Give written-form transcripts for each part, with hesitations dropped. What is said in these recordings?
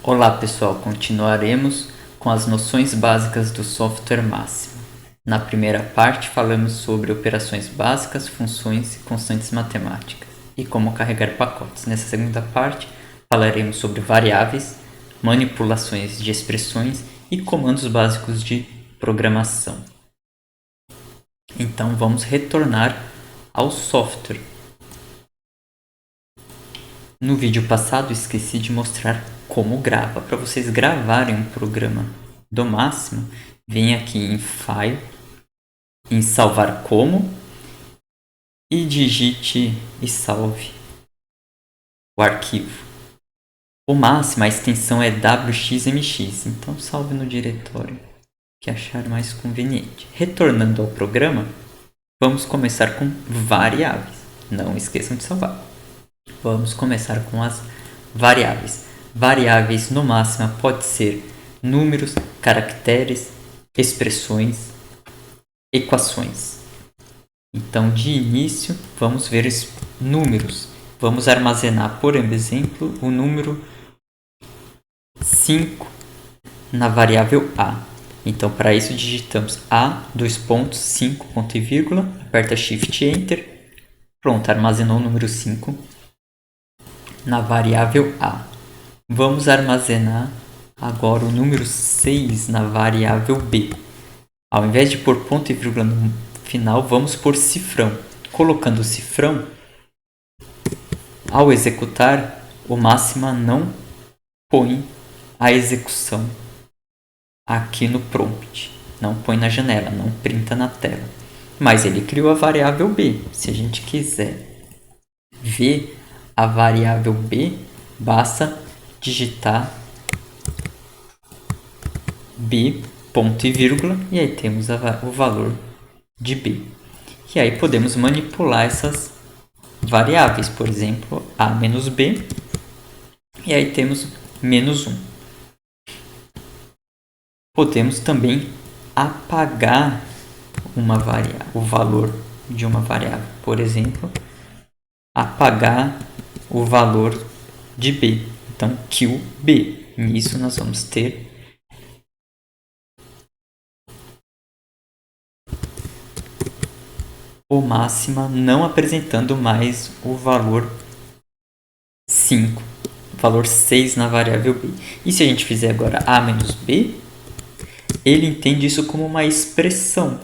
Olá pessoal, continuaremos com as noções básicas do software Máximo. Na primeira parte falamos sobre operações básicas, funções e constantes matemáticas e como carregar pacotes. Nessa segunda parte falaremos sobre variáveis, manipulações de expressões e comandos básicos de programação. Então vamos retornar ao software. No vídeo passado esqueci de mostrar como grava. Para vocês gravarem um programa do Máximo, vem aqui em File, em Salvar como e digite e salve o arquivo. O Máximo, a extensão é wxmx, então salve no diretório que achar mais conveniente. Retornando ao programa, vamos começar com variáveis. Não esqueçam de salvar. Vamos começar com as variáveis. Variáveis no Máximo pode ser números, caracteres, expressões, equações. Então, de início, vamos ver os números. Vamos armazenar, por exemplo, o número 5 na variável a. Então, para isso, digitamos a, 5, ponto e vírgula, aperta Shift Enter. Pronto, armazenou o número 5 na variável a. Vamos armazenar agora o número 6 na variável b. Ao invés de pôr ponto e vírgula no final, vamos pôr cifrão. Colocando o cifrão, ao executar, o Máxima não põe a execução aqui no prompt. Não põe na janela, não printa na tela. Mas ele criou a variável b. Se a gente quiser ver a variável b, basta digitar b, ponto e vírgula, e aí temos o valor de b. E aí podemos manipular essas variáveis, por exemplo, a menos b, e aí temos menos 1. Podemos também apagar uma variável, o valor de uma variável, por exemplo, apagar o valor de b. Então, kill b. Nisso nós vamos ter o Máxima não apresentando mais o valor 5, valor 6 na variável b. E se a gente fizer agora a menos b, ele entende isso como uma expressão.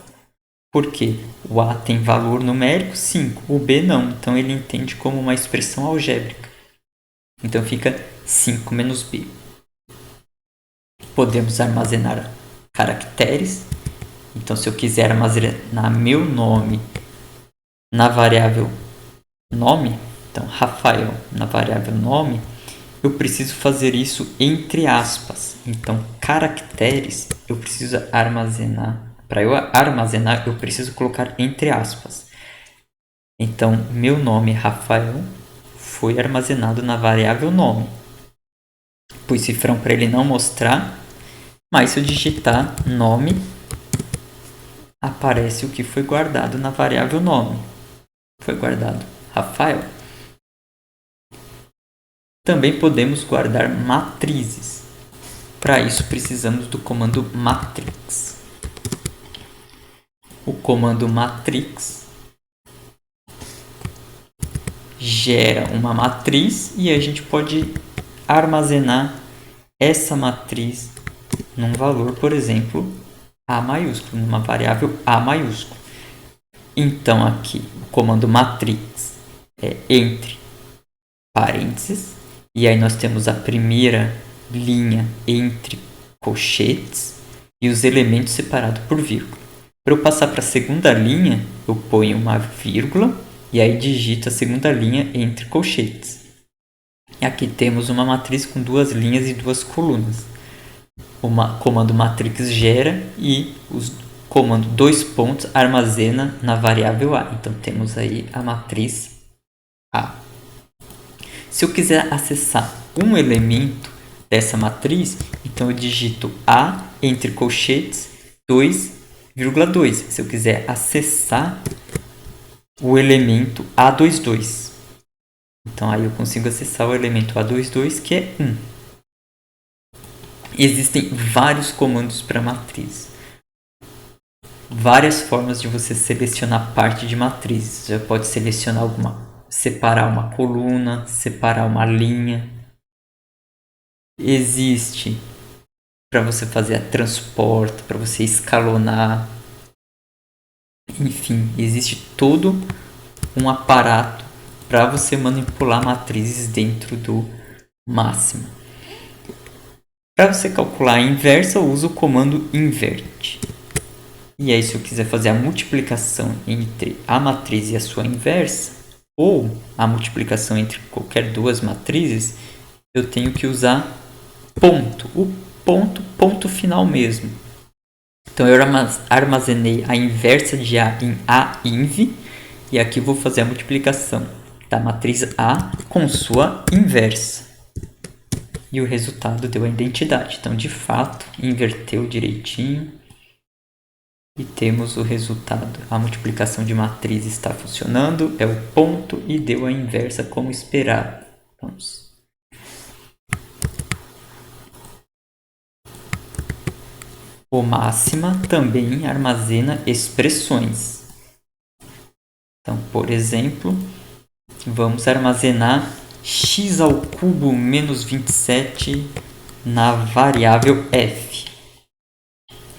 Porque o a tem valor numérico 5, o b não. Então ele entende como uma expressão algébrica. Então fica 5 menos b. Podemos armazenar caracteres. Então se eu quiser armazenar meu nome na variável nome, então Rafael na variável nome, eu preciso fazer isso entre aspas. Então caracteres eu preciso armazenar. Para eu armazenar, eu preciso colocar entre aspas. Então, meu nome, Rafael, foi armazenado na variável nome. Pus cifrão para ele não mostrar, mas se eu digitar nome, aparece o que foi guardado na variável nome. Foi guardado Rafael. Também podemos guardar matrizes. Para isso, precisamos do comando matrix. O comando matrix gera uma matriz e a gente pode armazenar essa matriz num valor, por exemplo, A maiúsculo, numa variável A maiúsculo. Então aqui o comando matrix é entre parênteses e aí nós temos a primeira linha entre colchetes e os elementos separados por vírgula. Para eu passar para a segunda linha, eu ponho uma vírgula e aí digito a segunda linha entre colchetes. E aqui temos uma matriz com duas linhas e duas colunas. O comando matrix gera e o comando dois pontos armazena na variável A. Então temos aí a matriz A. Se eu quiser acessar um elemento dessa matriz, então eu digito A entre colchetes 2,2. Se eu quiser acessar o elemento A22. Então aí eu consigo acessar o elemento A22, que é 1. Existem vários comandos para matriz. Várias formas de você selecionar parte de matriz. Você já pode selecionar separar uma coluna, separar uma linha. Existe para você fazer a transporta, para você escalonar. Enfim, existe todo um aparato para você manipular matrizes dentro do Máxima. Para você calcular a inversa, eu uso o comando invert. E aí, se eu quiser fazer a multiplicação entre a matriz e a sua inversa, ou a multiplicação entre qualquer duas matrizes, eu tenho que usar ponto. O ponto final mesmo. Então, eu armazenei a inversa de A em AINV, e aqui vou fazer a multiplicação da matriz A com sua inversa. E o resultado deu a identidade. Então, de fato, inverteu direitinho. E temos o resultado. A multiplicação de matriz está funcionando. É o ponto e deu a inversa como esperado. Vamos. O Máxima também armazena expressões. Então, por exemplo, vamos armazenar x ao cubo menos 27 na variável f.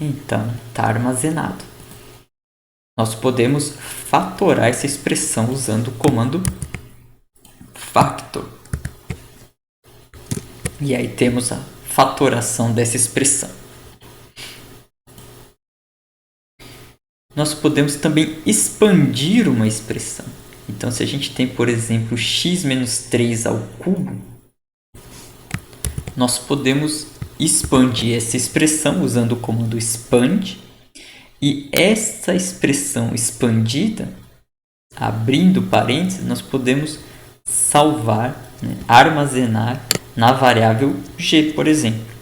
Então, está armazenado. Nós podemos fatorar essa expressão usando o comando factor. E aí temos a fatoração dessa expressão. Nós podemos também expandir uma expressão. Então, se a gente tem, por exemplo, x menos 3 ao cubo, nós podemos expandir essa expressão usando o comando expand. E essa expressão expandida, abrindo parênteses, nós podemos salvar, armazenar na variável g, por exemplo.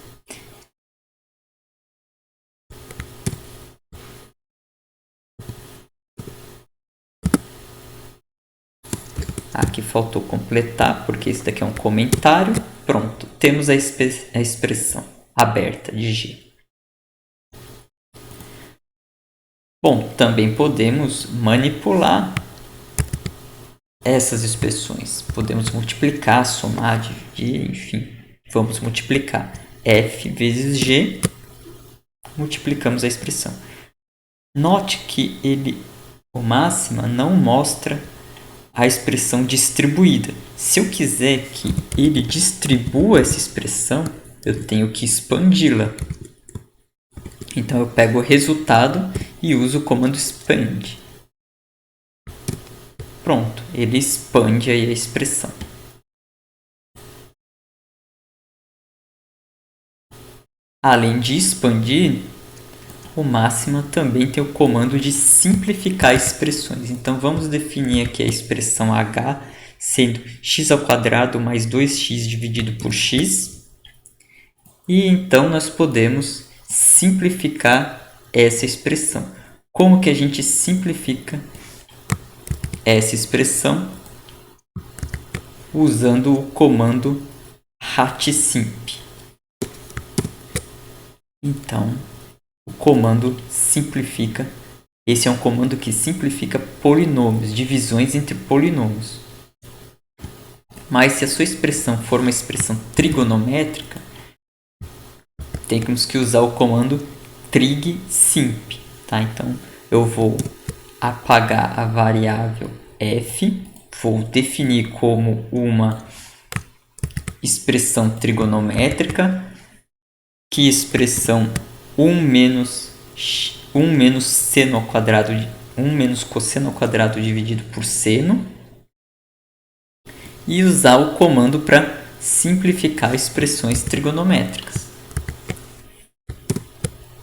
Aqui faltou completar, porque isso daqui é um comentário. Pronto, temos a expressão aberta de G. Bom, também podemos manipular essas expressões. Podemos multiplicar, somar, dividir, enfim. Vamos multiplicar f vezes g, multiplicamos a expressão. Note que o Máxima não mostra a expressão distribuída. Se eu quiser que ele distribua essa expressão, eu tenho que expandi-la. Então eu pego o resultado e uso o comando expand. Pronto, ele expande aí a expressão. Além de expandir, o Máxima também tem o comando de simplificar expressões. Então vamos definir aqui a expressão h sendo x² mais 2x dividido por x. E então nós podemos simplificar essa expressão. Como que a gente simplifica essa expressão? Usando o comando hatsimp. Então, o comando simplifica. Esse é um comando que simplifica polinômios, divisões entre polinômios. Mas se a sua expressão for uma expressão trigonométrica, temos que usar o comando trigsimp. Tá? Então, eu vou apagar a variável f, vou definir como uma expressão trigonométrica. Que expressão 1 menos cosseno ao quadrado dividido por seno, e usar o comando para simplificar expressões trigonométricas.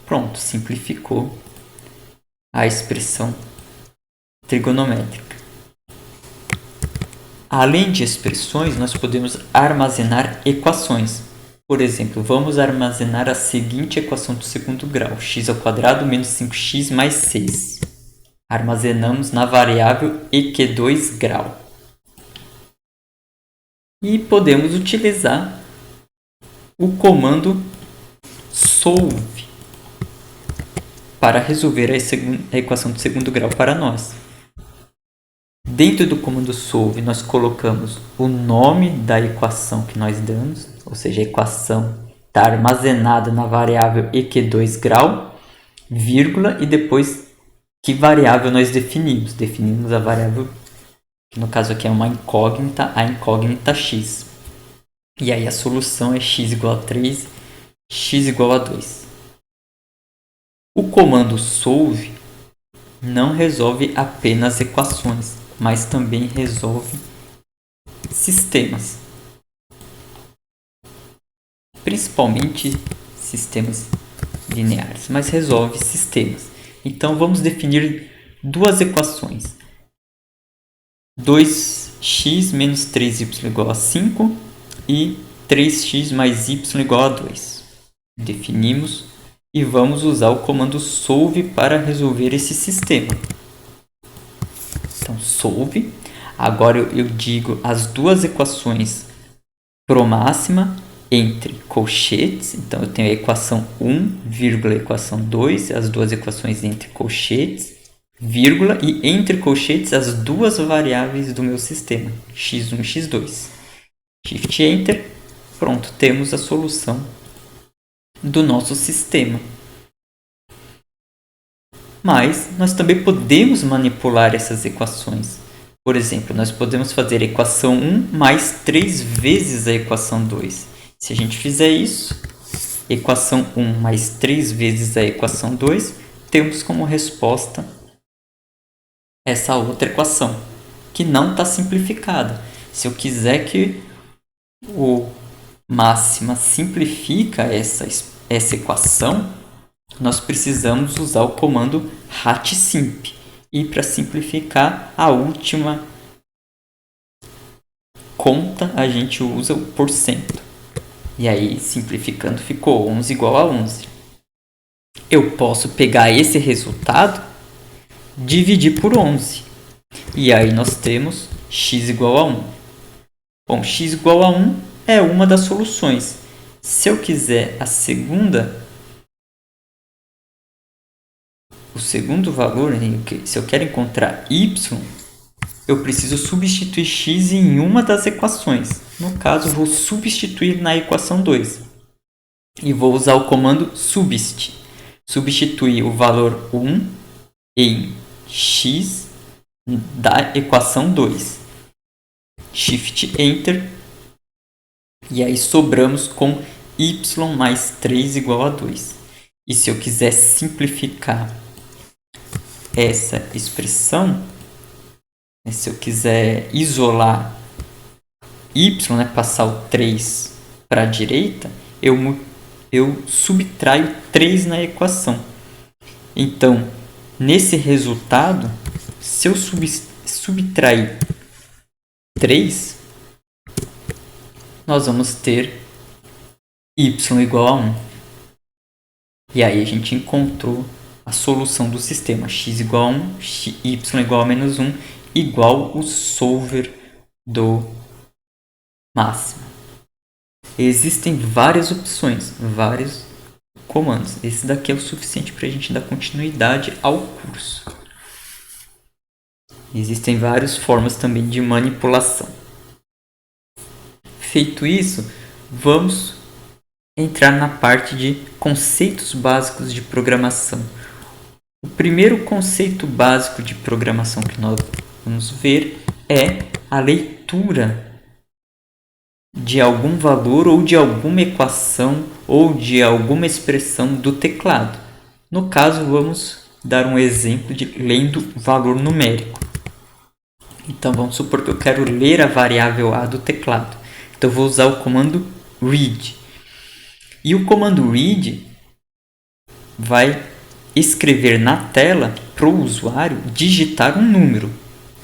Pronto, simplificou a expressão trigonométrica. Além de expressões, nós podemos armazenar equações. Por exemplo, vamos armazenar a seguinte equação do segundo grau: x² menos 5x mais 6. Armazenamos na variável eq2 grau. E podemos utilizar o comando solve para resolver a equação de segundo grau para nós. Dentro do comando solve, nós colocamos o nome da equação que nós damos, ou seja, a equação está armazenada na variável eq2 grau, vírgula, e depois que variável nós definimos. Definimos a variável, que no caso aqui é uma incógnita, a incógnita x. E aí a solução é x igual a 3, x igual a 2. O comando solve não resolve apenas equações, mas também resolve sistemas. Principalmente sistemas lineares, mas resolve sistemas. Então vamos definir duas equações. 2x menos 3y igual a 5 e 3x mais y igual a 2. Definimos e vamos usar o comando solve para resolver esse sistema. Então, solve. Agora eu digo as duas equações pro máxima entre colchetes. Então, eu tenho a equação 1, vírgula, equação 2, as duas equações entre colchetes, vírgula, e entre colchetes as duas variáveis do meu sistema, x1 e x2. Shift Enter. Pronto, temos a solução do nosso sistema. Mas nós também podemos manipular essas equações. Por exemplo, nós podemos fazer a equação 1 mais 3 vezes a equação 2. Se a gente fizer isso, equação 1 mais 3 vezes a equação 2, temos como resposta essa outra equação, que não está simplificada. Se eu quiser que o máxima simplifica essa equação, nós precisamos usar o comando hatsimp. E para simplificar a última conta, a gente usa o porcento. E aí, simplificando, ficou 11 igual a 11. Eu posso pegar esse resultado, dividir por 11. E aí nós temos x igual a 1. Bom, x igual a 1 é uma das soluções. Se eu quiser o segundo valor, se eu quero encontrar y, eu preciso substituir x em uma das equações. No caso, vou substituir na equação 2. E vou usar o comando subst. Substituir o valor 1 em x da equação 2. Shift Enter. E aí sobramos com y mais 3 igual a 2. E se eu quiser simplificar essa expressão, se eu quiser isolar y, passar o 3 para a direita, eu subtraio 3 na equação. Então, nesse resultado, se eu subtrair 3, nós vamos ter y igual a 1. E aí a gente encontrou a solução do sistema x igual a 1, y igual a menos 1, igual o solver do máximo. Existem várias opções, vários comandos. Esse daqui é o suficiente para a gente dar continuidade ao curso. Existem várias formas também de manipulação. Feito isso, vamos entrar na parte de conceitos básicos de programação. O primeiro conceito básico de programação que nós vamos ver é a leitura de algum valor ou de alguma equação ou de alguma expressão do teclado. No caso, vamos dar um exemplo de lendo valor numérico. Então, vamos supor que eu quero ler a variável a do teclado. Então, eu vou usar o comando read. E o comando read vai escrever na tela para o usuário digitar um número.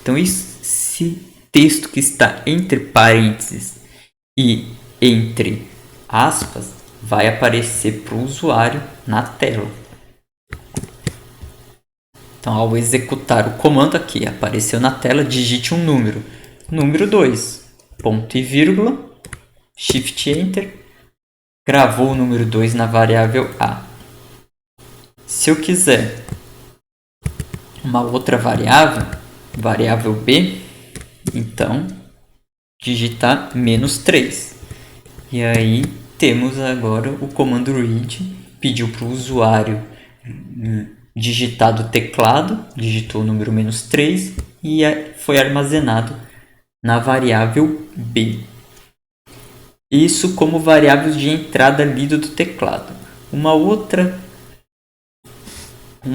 Então, esse texto que está entre parênteses e entre aspas vai aparecer para o usuário na tela. Então, ao executar o comando aqui, apareceu na tela, digite um número. Número 2, ponto e vírgula, Shift Enter. gravou o número 2 na variável A. Se eu quiser uma outra variável B, então digitar -3. E aí temos agora o comando read, pediu para o usuário digitar do teclado, digitou o número -3 e foi armazenado na variável B. Isso como variáveis de entrada lida do teclado. Um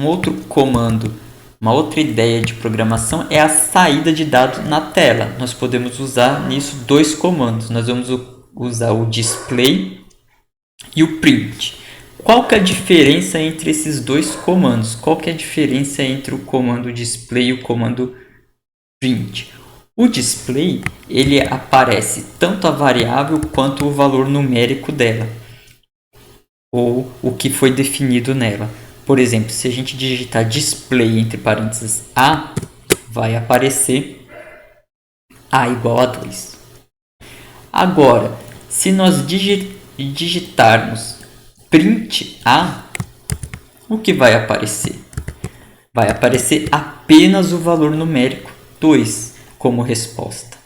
outro comando, uma outra ideia de programação é a saída de dados na tela. Nós podemos usar nisso dois comandos. Nós vamos usar o display e o print. Qual que é a diferença entre esses dois comandos? Qual que é a diferença entre o comando display e o comando print? O display, ele aparece tanto a variável quanto o valor numérico dela, ou o que foi definido nela. Por exemplo, se a gente digitar display entre parênteses A, vai aparecer A igual a 2. Agora, se nós digitarmos print A, o que vai aparecer? Vai aparecer apenas o valor numérico 2 como resposta,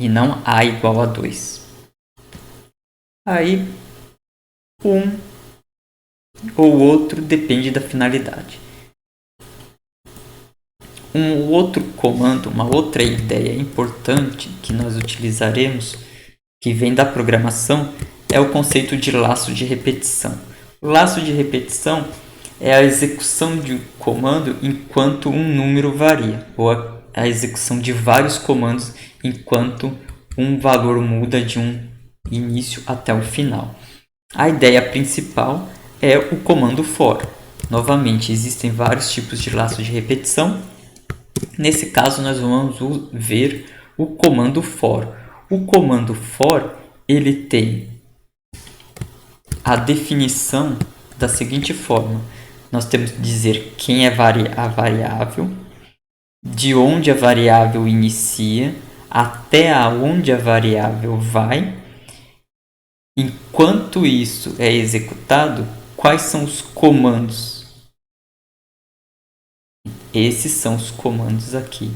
e não A igual a 2. Aí, um ou outro depende da finalidade. Um outro comando, uma outra ideia importante que nós utilizaremos, que vem da programação, é o conceito de laço de repetição. O laço de repetição é a execução de um comando enquanto um número varia, ou a execução de vários comandos enquanto um valor muda de um início até o final. A ideia principal é o comando for. Novamente, existem vários tipos de laço de repetição. Nesse caso, nós vamos ver o comando for. O comando for, ele tem a definição da seguinte forma. Nós temos que dizer quem é a variável, de onde a variável inicia, até aonde a variável vai. Enquanto isso é executado, quais são os comandos? Esses são os comandos aqui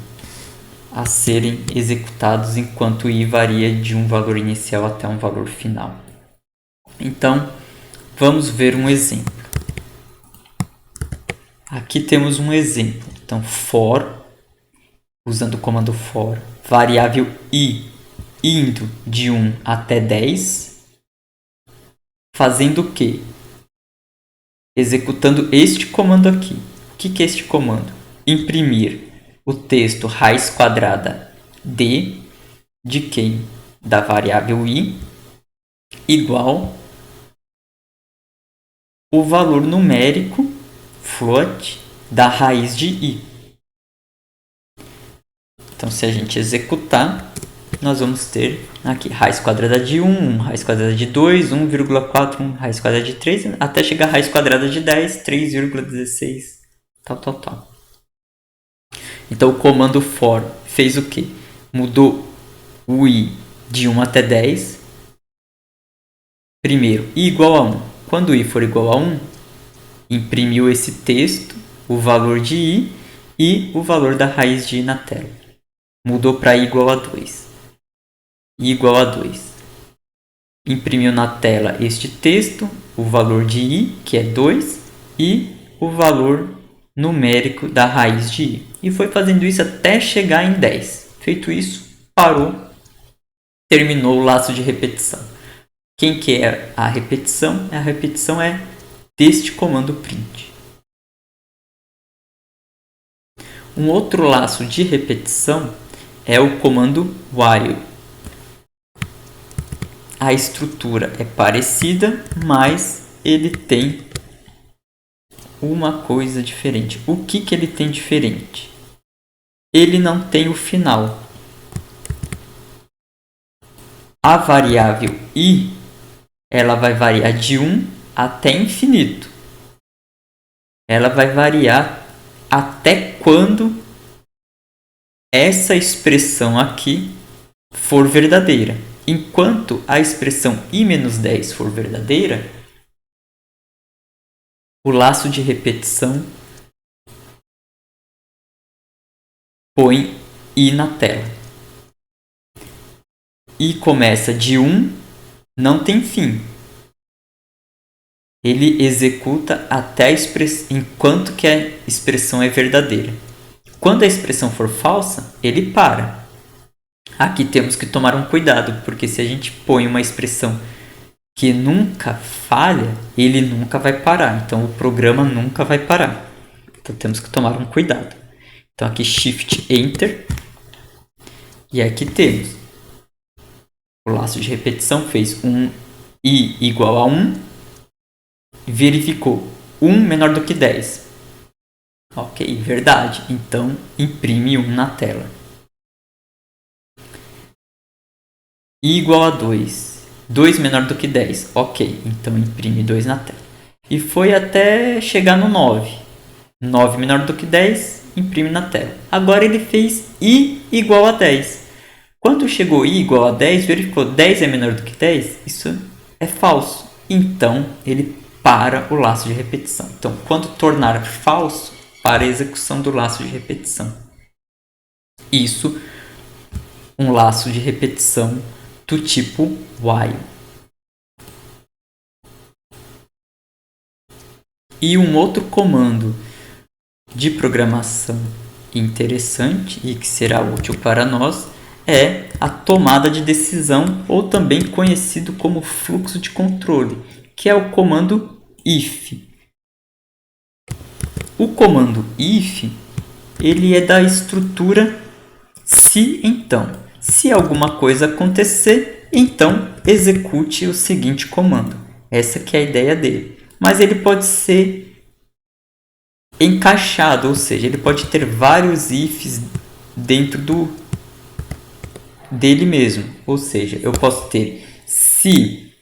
a serem executados enquanto i varia de um valor inicial até um valor final. Então, vamos ver um exemplo. Aqui temos um exemplo. Então, for, usando o comando for, variável i indo de 1 até 10, fazendo o quê? Executando este comando aqui. O que é este comando? Imprimir o texto raiz quadrada de quem? Da variável i igual o valor numérico float da raiz de i. Então, se a gente executar, nós vamos ter aqui raiz quadrada de 1, raiz quadrada de 2, 1,4, raiz quadrada de 3, até chegar a raiz quadrada de 10, 3,16, tal. Então, o comando for fez o quê? Mudou o i de 1 até 10. Primeiro, i igual a 1. Quando i for igual a 1, imprimiu esse texto, o valor de i e o valor da raiz de i na tela. Mudou para i igual a 2. I igual a 2. Imprimiu na tela este texto, o valor de i, que é 2, e o valor numérico da raiz de i. E foi fazendo isso até chegar em 10. Feito isso, parou, terminou o laço de repetição. Quem que é a repetição? A repetição é deste comando print. Um outro laço de repetição é o comando while. A estrutura é parecida, mas ele tem uma coisa diferente. O que ele tem diferente? Ele não tem o final. A variável i, ela vai variar de 1 até infinito. Ela vai variar até quando essa expressão aqui for verdadeira. enquanto a expressão i-10 for verdadeira, o laço de repetição põe i na tela. I começa de 1, não tem fim. Ele executa até a expressão, enquanto que a expressão é verdadeira. Quando a expressão for falsa, ele para. Aqui temos que tomar um cuidado, porque se a gente põe uma expressão que nunca falha, ele nunca vai parar. Então, o programa nunca vai parar. Então, temos que tomar um cuidado. Então, aqui Shift Enter. E aqui temos o laço de repetição fez i igual a 1, verificou 1 menor do que 10. Ok, verdade. Então, imprime 1 na tela. I igual a 2. 2 menor do que 10. Ok, então imprime 2 na tela. E foi até chegar no 9. 9 menor do que 10, imprime na tela. Agora ele fez i igual a 10. Quando chegou i igual a 10, verificou 10 é menor do que 10? Isso é falso. Então, ele para o laço de repetição. Então, quando tornar falso, para a execução do laço de repetição. Isso, um laço de repetição do tipo while. E um outro comando de programação interessante e que será útil para nós é a tomada de decisão, ou também conhecido como fluxo de controle, que é o comando if. O comando if, ele é da estrutura se então. Se alguma coisa acontecer, então execute o seguinte comando. Essa que é a ideia dele. Mas ele pode ser encaixado, ou seja, ele pode ter vários ifs dentro dele mesmo. Ou seja, eu posso ter se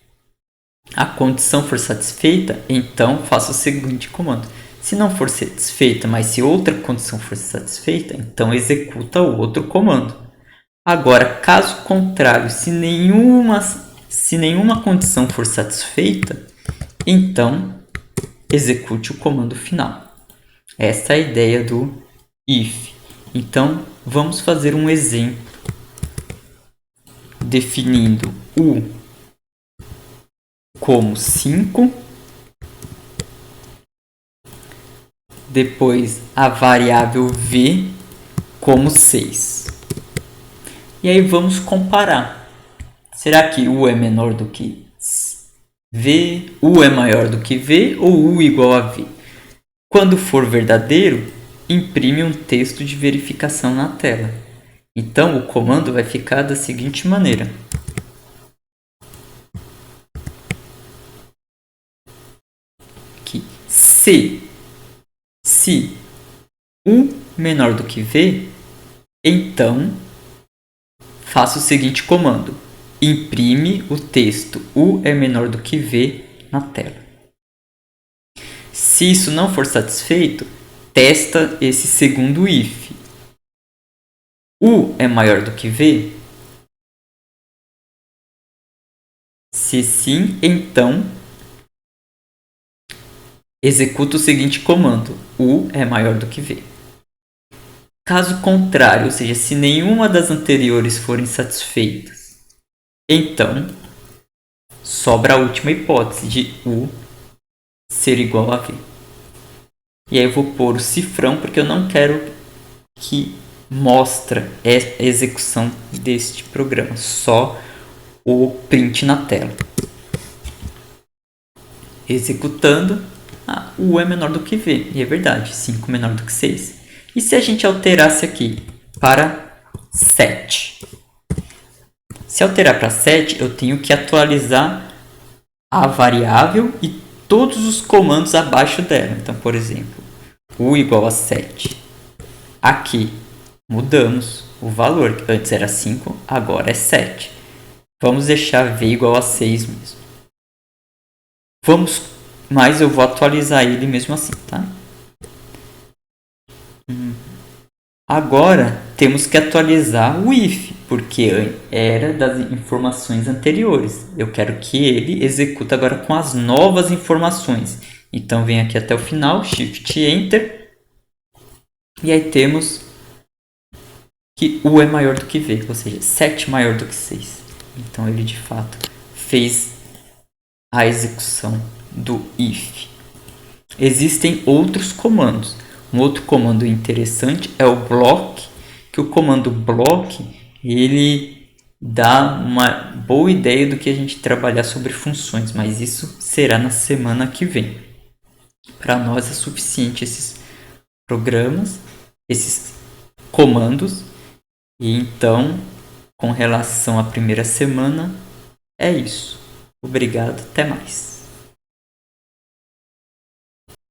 a condição for satisfeita, então faço o seguinte comando. Se não for satisfeita, mas se outra condição for satisfeita, então executa o outro comando. Agora, caso contrário, se nenhuma condição for satisfeita, então execute o comando final. Essa é a ideia do if. Então, vamos fazer um exemplo definindo u como 5, depois a variável v como 6. E aí vamos comparar. Será que u é menor do que v, u é maior do que v ou u igual a v? Quando for verdadeiro, imprime um texto de verificação na tela. Então, o comando vai ficar da seguinte maneira. Aqui. Se u menor do que v, então faça o seguinte comando. Imprime o texto u é menor do que v na tela. Se isso não for satisfeito, testa esse segundo if. U é maior do que v? Se sim, então executa o seguinte comando. U é maior do que v. Caso contrário, ou seja, se nenhuma das anteriores forem satisfeitas, então sobra a última hipótese de u ser igual a v. E aí eu vou pôr o cifrão porque eu não quero que mostre a execução deste programa, só o print na tela. Executando, u é menor do que v, e é verdade, 5 menor do que 6. E se a gente alterasse aqui para 7? Se alterar para 7, eu tenho que atualizar a variável e todos os comandos abaixo dela. Então, por exemplo, u igual a 7. Aqui, mudamos o valor, que antes era 5, agora é 7. Vamos deixar v igual a 6 mesmo. Mas eu vou atualizar ele mesmo assim, tá? Agora, temos que atualizar o if. porque era das informações anteriores. Eu quero que ele executa agora com as novas informações. Então vem aqui até o final, Shift Enter, e aí temos que U é maior do que V, ou seja, 7 maior do que 6. Então ele de fato fez a execução do if. Existem outros comandos. Um outro comando interessante é o block, que o comando block ele dá uma boa ideia do que a gente trabalhar sobre funções, mas isso será na semana que vem. Para nós é suficiente esses programas, esses comandos. E então, com relação à primeira semana, é isso. Obrigado, até mais.